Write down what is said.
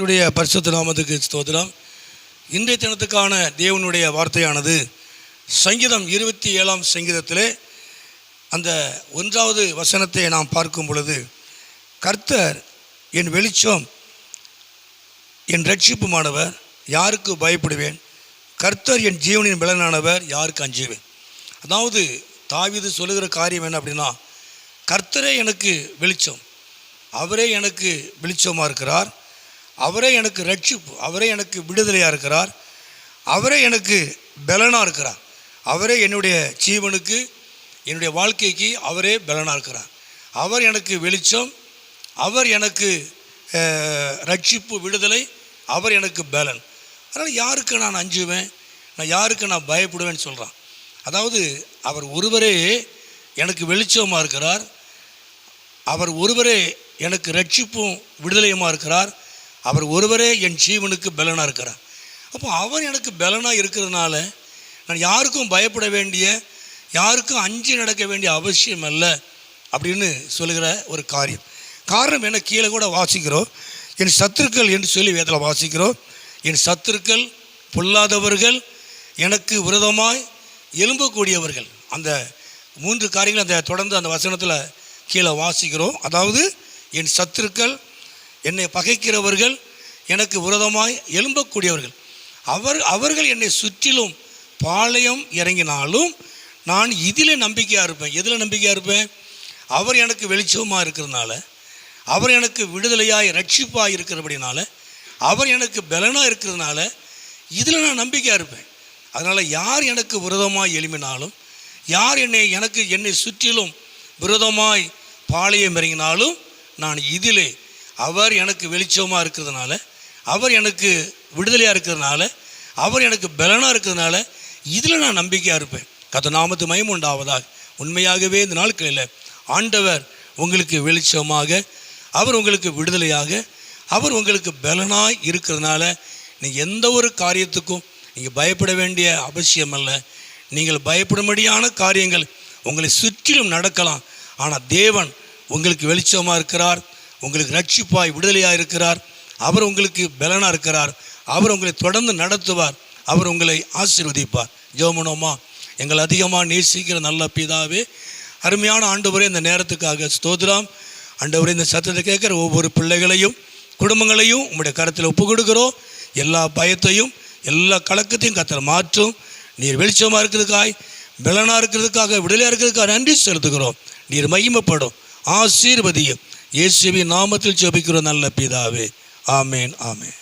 கர்த்தருடைய பரிசுத்த நாமத்துக்கு ஸ்தோத்திரம். இன்றைய தினத்துக்கான தேவனுடைய வார்த்தையானது சங்கீதம் 27ஆம் சங்கீதத்திலே அந்த 1வது வசனத்தை நாம் பார்க்கும் பொழுது, கர்த்தர் என் வெளிச்சம் என் ரட்சிப்புமானவர், யாருக்கு பயப்படுவேன்? கர்த்தர் என் ஜீவனின் பலனானவர், யாருக்கு அஞ்சுவேன்? அதாவது தாவீது சொல்லுகிற காரியம் என்ன அப்படின்னா, கர்த்தரே எனக்கு வெளிச்சம், அவரே எனக்கு வெளிச்சமாக இருக்கிறார், அவரே எனக்கு ரட்சிப்பு, அவரே எனக்கு விடுதலையாக இருக்கிறார், அவரே எனக்கு பலனாக இருக்கிறார், அவரே என்னுடைய ஜீவனுக்கு என்னுடைய வாழ்க்கைக்கு அவரே பலனாக இருக்கிறார். அவர் எனக்கு வெளிச்சம், அவர் எனக்கு ரட்சிப்பு விடுதலை, அவர் எனக்கு பலன். அதனால் யாருக்கு நான் அஞ்சுவேன், நான் யாருக்கு நான் பயப்படுவேன்னு சொல்கிறான். அதாவது அவர் ஒருவரே எனக்கு வெளிச்சமாக இருக்கிறார், அவர் ஒருவரே எனக்கு ரட்சிப்பும் விடுதலையுமாக இருக்கிறார், அவர் ஒருவரே என் ஜீவனுக்கு பலனாக இருக்கிறார். அப்போ அவர் எனக்கு பலனாக இருக்கிறதுனால நான் யாருக்கும் பயப்பட வேண்டிய, யாருக்கும் அஞ்சு நடக்க வேண்டிய அவசியம் அல்ல அப்படின்னு சொல்லுகிற ஒரு காரியம். காரணம் என்ன? கீழே கூட வாசிக்கிறோம், என் சத்துருக்கள் என்று சொல்லி வேதத்தில் வாசிக்கிறோம். என் சத்துருக்கள் பொல்லாதவர்கள், எனக்கு விரோதமாய் எழும்பக்கூடியவர்கள். அந்த 3 காரியங்கள் அந்த தொடர்ந்து அந்த வசனத்தில் கீழே வாசிக்கிறோம். அதாவது என் சத்துருக்கள், என்னை பகைக்கிறவர்கள், எனக்கு விரோதமாய் எழும்பக்கூடியவர்கள், அவர்கள் என்னை சுற்றிலும் பாளையம் இறங்கினாலும் நான் இதில் நம்பிக்கையாக இருப்பேன். எதில் நம்பிக்கையாக இருப்பேன்? அவர் எனக்கு வெளிச்சமாக இருக்கிறதுனால, அவர் எனக்கு விடுதலையாய் ரட்சிப்பாக இருக்கிறபடினால, அவர் எனக்கு பலனாக இருக்கிறதுனால இதில் நான் நம்பிக்கையாக இருப்பேன். அதனால் யார் எனக்கு விரோதமாய் எழும்பினாலும், யார் என்னை சுற்றிலும் விரோதமாய் பாளையம் இறங்கினாலும் நான் இதிலே, அவர் எனக்கு வெளிச்சமாக இருக்கிறதுனால, அவர் எனக்கு விடுதலையாக இருக்கிறதுனால, அவர் எனக்கு பலனாக இருக்கிறதுனால இதில் நான் நம்பிக்கையாக இருப்பேன். கர்த்தர் நாமத்து மகிமை உண்டாவதாக. உண்மையாகவே இந்த நாட்களில் ஆண்டவர் உங்களுக்கு வெளிச்சமாக, அவர் உங்களுக்கு விடுதலையாக, அவர் உங்களுக்கு பலனாய் இருக்கிறதுனால நீங்கள் எந்த ஒரு காரியத்துக்கும் நீங்கள் பயப்பட வேண்டிய அவசியம் அல்ல. நீங்கள் பயப்படும்படியான காரியங்கள் உங்களை சுற்றிலும் நடக்கலாம், ஆனால் தேவன் உங்களுக்கு வெளிச்சமாக இருக்கிறார், உங்களுக்கு ரட்சிப்பாய் விடுதலையாக இருக்கிறார், அவர் உங்களுக்கு பலனாக இருக்கிறார், அவர் உங்களை தொடர்ந்து நடத்துவார், அவர் உங்களை ஆசீர்வதிப்பார். ஜெபமனோமா. எங்களை அதிகமாக நேசிக்கிற நல்ல பிதாவே, அருமையான ஆண்டவரே, இந்த நேரத்துக்காக ஸ்தோத்திரம். ஆண்டவரே, இந்த சத்தத்தை கேட்குற ஒவ்வொரு பிள்ளைகளையும் குடும்பங்களையும் உங்களுடைய கரத்தில் ஒப்பு கொடுக்குறோம். எல்லா பயத்தையும் எல்லா கலக்கத்தையும் கர்த்தர் மாற்றும். நீர் வெளிச்சமாக இருக்கிறதுக்காய், பலனாக இருக்கிறதுக்காக, விடுதலையாக இருக்கிறதுக்காக நன்றி செலுத்துகிறோம். நீர் மகிமைப்படும், ஆசீர்வதியும். இயேசுவின் நாமத்தில் ஜெபிக்கிறோம் நல்ல பிதாவே. ஆமேன், ஆமேன்.